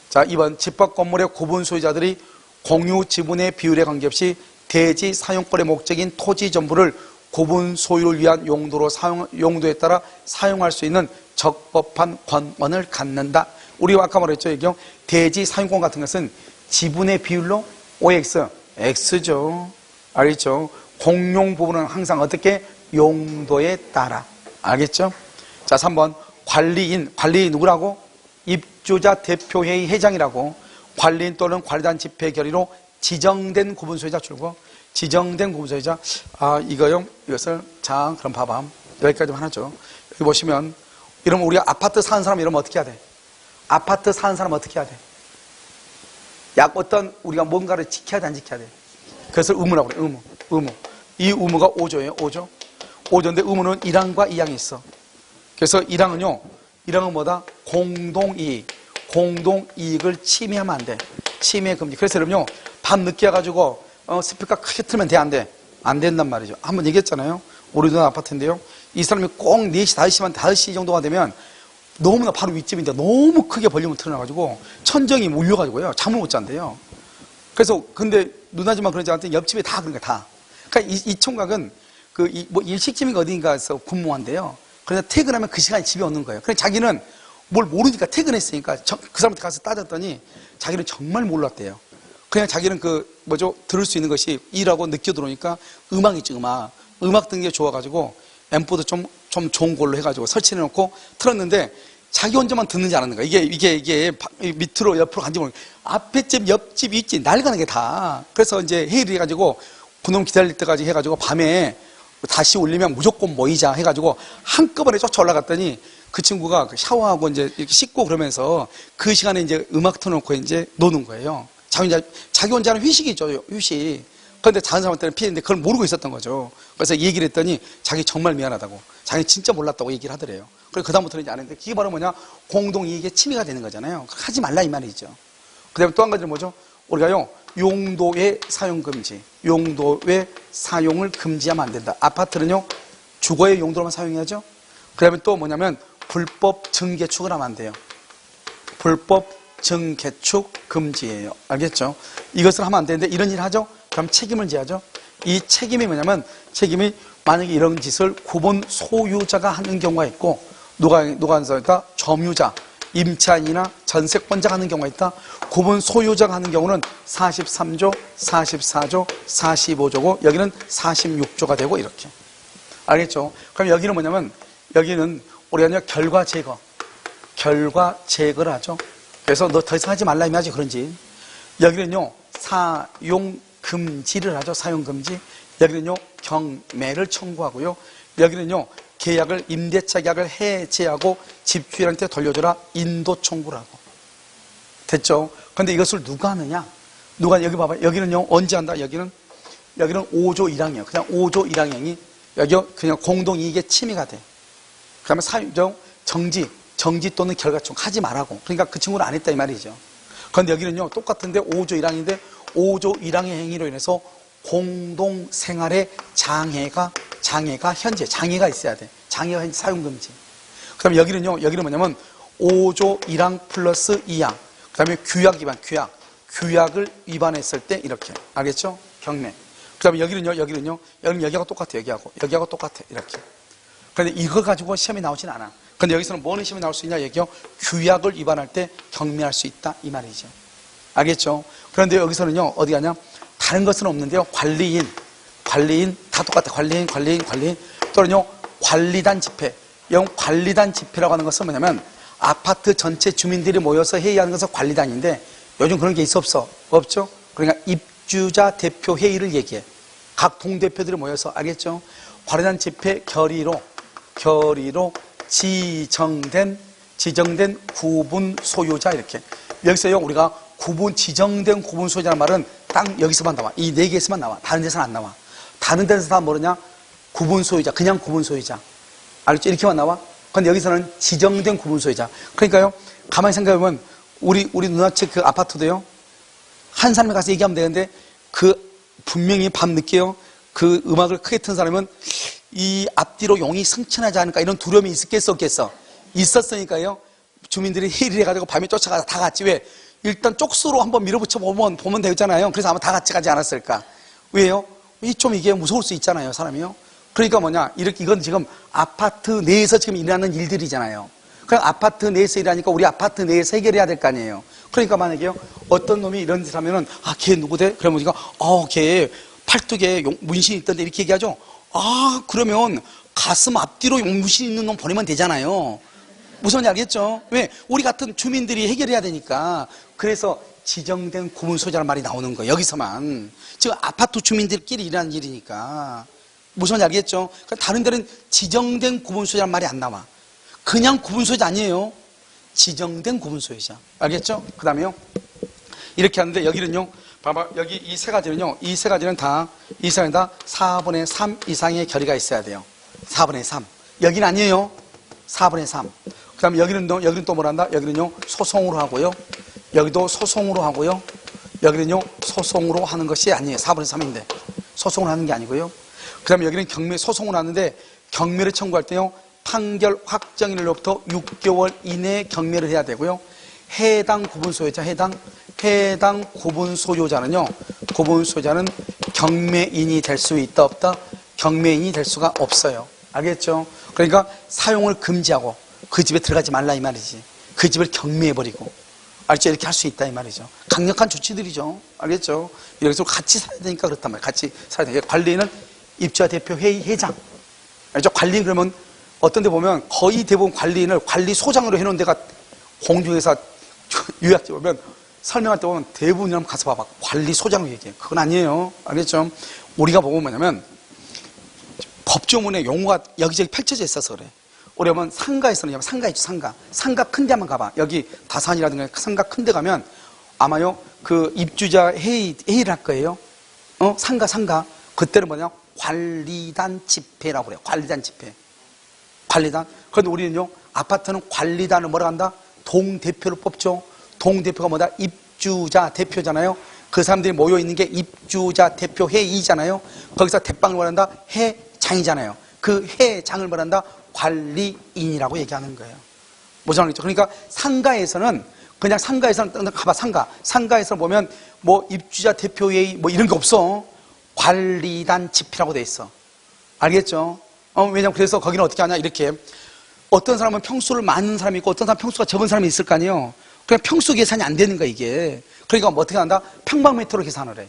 자, 2번 집합 건물의 구분 소유자들이 공유 지분의 비율에 관계없이 대지 사용권의 목적인 토지 전부를 구분 소유를 위한 용도에 따라 사용할 수 있는 적법한 권원을 갖는다. 우리가 아까 말했죠. 이경 대지 사용권 같은 것은 지분의 비율로 OX, X죠. 알겠죠? 공용 부분은 항상 어떻게? 용도에 따라. 알겠죠? 자, 3번 관리인 누구라고? 입주자 대표회의 회장이라고. 관리인 또는 관리단 집회 결의로 지정된 구분 소유자 줄고. 지정된 구분 소유자. 이것을 자, 그럼 봐봐. 여기까지만 하죠. 여기 보시면 이러면 우리가 아파트 사는 사람 이러면 어떻게 해야 돼? 아파트 사는 사람 어떻게 해야 돼? 어떤 우리가 뭔가를 지켜야 돼, 안 지켜야 돼? 그것을 의무라고 그래. 의무. 이 의무가 5조예요. 5조인데 의무는 1항과 2항이 있어. 그래서 1항은요. 1항은 뭐다? 공동이익을 침해하면 안 돼. 침해 금지. 그래서 여러분요. 밤 늦게 와가지고 스피커 크게 틀면 돼, 안 돼? 안 된단 말이죠. 한번 얘기했잖아요. 우리도 아파트인데요. 이 사람이 꼭 4시, 5시 정도가 되면 너무나 바로 윗집인데 너무 크게 볼륨을 틀어놔가지고 천정이 울려가지고요. 잠을 못 잔대요. 그래서 근데 누나지만 그러지 않았더니 옆집에 다 그런 거야, 다. 그러니까 이 총각은 일식집인가 어딘가에서 근무한대요. 그래서 퇴근하면 그 시간에 집에 오는 거예요. 그래서 자기는 뭘 모르니까 퇴근했으니까 그 사람한테 가서 따졌더니 자기는 정말 몰랐대요. 그냥 자기는 들을 수 있는 것이 일하고 늦게 들어오니까 음악이 있죠, 음악 듣는 게 좋아가지고 앰프도 좀 좋은 걸로 해가지고 설치해놓고 틀었는데 자기 혼자만 듣는지 않았는 거야. 이게 밑으로 옆으로 간지 모르고 앞에 집, 옆집, 윗집 날가는 게 다. 그래서 이제 회의를 해가지고 그놈 기다릴 때까지 해가지고 밤에 다시 올리면 무조건 모이자 해가지고 한꺼번에 쫓아 올라갔더니 그 친구가 샤워하고 이제 이렇게 씻고 그러면서 그 시간에 이제 음악 틀어놓고 이제 노는 거예요. 자기 혼자는 휴식이죠, 휴식. 그런데 다른 사람한테는 피했는데 그걸 모르고 있었던 거죠. 그래서 얘기를 했더니 자기 정말 미안하다고, 자기 진짜 몰랐다고 얘기를 하더래요. 그래서 그다음부터는 이제 안 했는데, 그게 바로 뭐냐, 공동이익의 침해가 되는 거잖아요. 하지 말라 이 말이죠. 그 다음에 또 한 가지는 뭐죠? 우리가요, 용도의 사용 금지, 용도의 사용을 금지하면 안 된다. 아파트는요, 주거의 용도로만 사용해야죠. 그 다음에 또 뭐냐면 불법 증개축을 하면 안 돼요. 불법 증개축 금지예요. 알겠죠? 이것을 하면 안 되는데 이런 일을 하죠? 그럼 책임을 져야죠. 이 책임이 뭐냐면, 책임이 만약에 이런 짓을 구분 소유자가 하는 경우가 있고, 누가 한다? 점유자, 임차인이나 전세권자가 하는 경우가 있다. 구분 소유자가 하는 경우는 43조, 44조, 45조고 여기는 46조가 되고 이렇게. 알겠죠? 그럼 여기는 뭐냐면, 여기는 우리가 결과 제거를 하죠. 그래서 너 더 이상 하지 말라 이 말이지, 그런지. 여기는요, 사용 금지를 하죠. 사용 금지. 여기는요, 경매를 청구하고요. 여기는요, 계약을, 임대차 계약을 해제하고 집주인한테 돌려줘라, 인도 청구를 하고. 됐죠? 근데 이것을 누가 하느냐? 여기 봐봐. 여기는요, 언제 한다? 여기는 5조 1항이에요. 그냥 5조 1항행이 여기 그냥 공동이익의 침해가 돼. 그 다음에 정지 또는 결과총 하지 말라고. 그러니까 그 친구는 안 했다 이 말이죠. 그런데 여기는요, 똑같은데 5조 1항인데 5조 1항의 행위로 인해서 공동생활의 장애가 있어야 돼. 장애가 사용금지. 그 다음에 여기는 뭐냐면 5조 1항 플러스 2항. 그 다음에 규약을 위반했을 때 이렇게. 알겠죠? 경매. 그 다음에 여기는요, 여기하고 똑같아. 여기하고 똑같아. 이렇게. 그런데 이걸 가지고 시험이 나오진 않아. 근데 여기서는 뭐는 시험이 나올 수 있냐? 여기요, 규약을 위반할 때 경매할 수 있다 이 말이죠. 알겠죠? 그런데 여기서는요, 어디 가냐? 다른 것은 없는데요, 관리인 다 똑같아. 관리인 또는요, 관리단 집회. 이 관리단 집회라고 하는 것은 뭐냐면, 아파트 전체 주민들이 모여서 회의하는 것은 관리단인데, 요즘 그런 게 있어 없어? 없죠? 그러니까 입주자 대표 회의를 얘기해. 각 동대표들이 모여서. 알겠죠? 관리단 집회 결의로 지정된 구분 소유자. 이렇게. 여기서요, 우리가 지정된 구분 소유자라는 말은 딱 여기서만 나와. 이 네 개에서만 나와. 다른 데서는 안 나와. 다른 데서 다 뭐냐? 구분 소유자, 그냥 구분 소유자. 알겠죠? 이렇게만 나와. 근데 여기서는 지정된 구분 소유자. 그러니까요, 가만히 생각해보면 우리 누나집 그 아파트도요, 한 사람이 가서 얘기하면 되는데, 분명히 밤늦게요, 그 음악을 크게 튼 사람은 이 앞뒤로 용이 승천하지 않을까 이런 두려움이 있었겠어, 없겠어? 있었으니까요, 주민들이 회의를 해가지고 밤에 쫓아가서 다 같이. 왜? 일단 쪽수로 한번 밀어붙여 보면 되잖아요. 그래서 아마 다 같이 가지 않았을까? 왜요? 좀 이게 무서울 수 있잖아요, 사람이요. 그러니까 뭐냐, 이건 지금 아파트 내에서 지금 일어나는 일들이잖아요. 그럼 아파트 내에서 일하니까 우리 아파트 내에서 해결해야 될 거 아니에요. 그러니까 만약에요, 어떤 놈이 이런 짓 하면은, 걔 누구대? 그러면 우리가, 걔 팔뚝에 문신이 있던데 이렇게 얘기하죠. 그러면 가슴 앞뒤로 문신 있는 놈 보내면 되잖아요. 무슨 말인지 알겠죠? 왜? 우리 같은 주민들이 해결해야 되니까. 그래서 지정된 구분 소유자라는 말이 나오는 거예요. 여기서만. 지금 아파트 주민들끼리 일하는 일이니까. 무슨 말인지 알겠죠? 다른 데는 지정된 구분 소유자라는 말이 안 나와. 그냥 구분 소유자 아니에요. 지정된 구분 소유자. 알겠죠? 그 다음에요, 이렇게 하는데 여기는요, 봐봐. 여기 이 세 가지는 다 4분의 3 이상의 결의가 있어야 돼요. 4분의 3. 여기는 아니에요. 4분의 3. 그 다음에 여기는 또 뭐란다? 여기는요, 소송으로 하고요. 여기도 소송으로 하고요. 여기는요, 소송으로 하는 것이 아니에요. 4분의 3인데. 소송을 하는 게 아니고요. 그 다음에 여기는 소송을 하는데, 경매를 청구할 때요, 판결 확정일로부터 6개월 이내에 경매를 해야 되고요. 해당 구분 소유자는요, 경매인이 될 수 있다, 없다? 경매인이 될 수가 없어요. 알겠죠? 그러니까 사용을 금지하고 그 집에 들어가지 말라 이 말이지. 그 집을 경매해버리고. 알죠? 이렇게 할 수 있다 이 말이죠. 강력한 조치들이죠. 알겠죠? 여기서 같이 살아야 되니까 그렇단 말이에요. 같이 살아야 되니까. 관리인은 입주자 대표 회의 회장. 알죠? 관리인 그러면 어떤 데 보면 거의 대부분 관리인을 관리소장으로 해놓은 데가 공중에서 요약지 보면 설명할 때 보면 대부분이라면 가서 봐봐. 관리소장으로 얘기해. 그건 아니에요. 알겠죠? 우리가 보면 뭐냐면 법조문에 용어가 여기저기 펼쳐져 있어서 그래. 우리 보면 상가에서는, 상가 있죠, 상가. 상가 큰 데 한번 가봐. 여기 다산이라든가 상가 큰 데 가면 아마요, 그 입주자 회의를 할 거예요. 상가. 그때는 뭐냐? 관리단 집회라고 그래요. 관리단 집회. 관리단. 그런데 우리는요, 아파트는 관리단을 뭐라 한다? 동대표를 뽑죠. 동대표가 뭐다? 입주자 대표잖아요. 그 사람들이 모여있는 게 입주자 대표 회의잖아요. 거기서 대빵을 뭐란다? 회장이잖아요. 그 회장을 뭐란다? 관리인이라고 얘기하는 거예요. 뭐죠? 그러니까 상가에서는 그냥 상가에서는 가봐, 상가에서 보면 뭐 입주자 대표회의 뭐 이런 게 없어. 관리단 집회라고 돼 있어. 알겠죠? 왜냐면 그래서 거기는 어떻게 하냐, 이렇게. 어떤 사람은 평수를 많은 사람이 있고 어떤 사람은 평수가 적은 사람이 있을 거 아니에요. 그냥 평수 계산이 안 되는 거야, 이게. 그러니까 뭐 어떻게 한다? 평방미터로 계산을 해.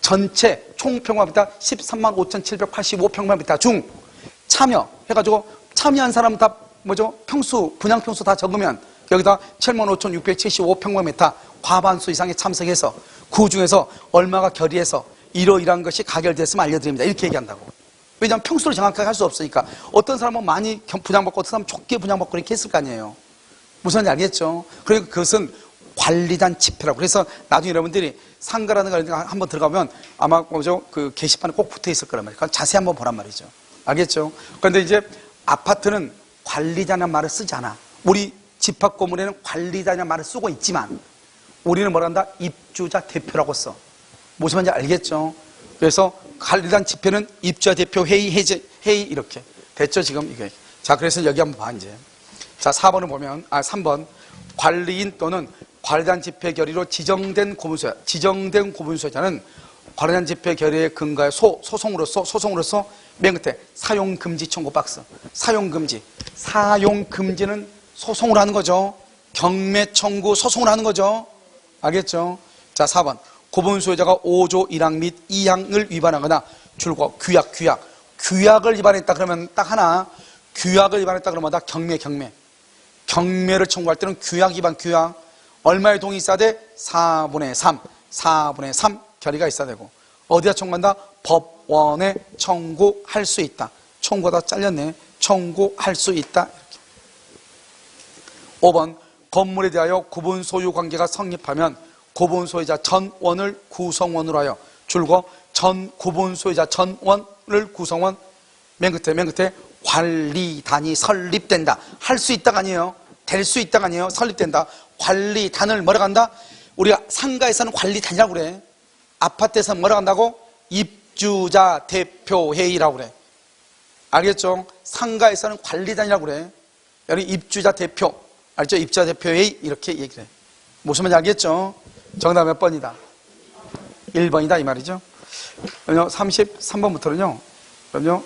전체 총 평방미터 13만 5,785평방미터 중 참여 해가지고 참여한 사람은 다 뭐죠? 평수, 분양 평수 다 적으면 여기다 75,675평방미터 과반수 이상의 참석해서 그 중에서 얼마가 결의해서 이러이러한 것이 가결됐으면 알려드립니다. 이렇게 얘기한다고. 왜냐하면 평수를 정확하게 할 수 없으니까. 어떤 사람은 많이 분양받고 어떤 사람은 적게 분양받고 이렇게 했을 거 아니에요. 무슨 말인지 알겠죠? 그러니까 그것은 관리단 집회라고. 그래서 나중에 여러분들이 상가라든가 이런 데 한번 들어가면 아마 뭐죠? 그 게시판에 꼭 붙어 있을 거란 말이에요. 그건 자세히 한번 보란 말이죠. 알겠죠? 그런데 이제 아파트는 관리단이라는 말을 쓰지 않아. 우리 집합 건물에는 관리단이라는 말을 쓰고 있지만 우리는 뭐라 한다? 입주자 대표라고 써. 무슨 말인지 알겠죠? 그래서 관리단 집회는 입주자 대표 회의 이렇게 됐죠, 지금 이게. 자, 그래서 여기 한번 봐, 이제. 자, 4번을 보면, 3번. 관리인 또는 관리단 집회 결의로 지정된 고분소유자는 관리단 집회 결의에 근거해 소송으로서 맨 끝에 사용금지 청구 박스. 사용금지는 소송을 하는 거죠. 경매 청구 소송을 하는 거죠. 알겠죠? 자, 4번. 고분소유자가 5조 1항 및 2항을 위반하거나 줄거 규약을 위반했다 그러면 딱 하나. 규약을 위반했다 그러면 다 경매를 청구할 때는 규약 위반 얼마의 동의 있어야 돼? 4분의 3 결의가 있어야 되고. 어디다 청구한다? 법원에 청구할 수 있다. 청구하다 잘렸네. 청구할 수 있다. 이렇게. 5번. 건물에 대하여 구분소유 관계가 성립하면 구분소유자 전원을 구성원으로 하여 줄거 구분소유자 전원을 구성원 맨 끝에 관리단이 설립된다. 할 수 있다가 아니에요. 될 수 있다가 아니에요. 설립된다. 관리단을 뭐라고 한다? 우리가 상가에서는 관리단이라고 그래. 아파트에서는 뭐라고 한다고? 입주자 대표회의라고 그래. 알겠죠? 상가에서는 관리단이라고 그래. 여기 입주자 대표, 알죠? 입주자 대표회의 이렇게 얘기를 해. 무슨 말인지 알겠죠? 정답 몇 번이다? 1번이다 이 말이죠. 33번부터는요. 그럼요.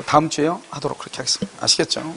다음 주에요 하도록 그렇게 하겠습니다. 아시겠죠?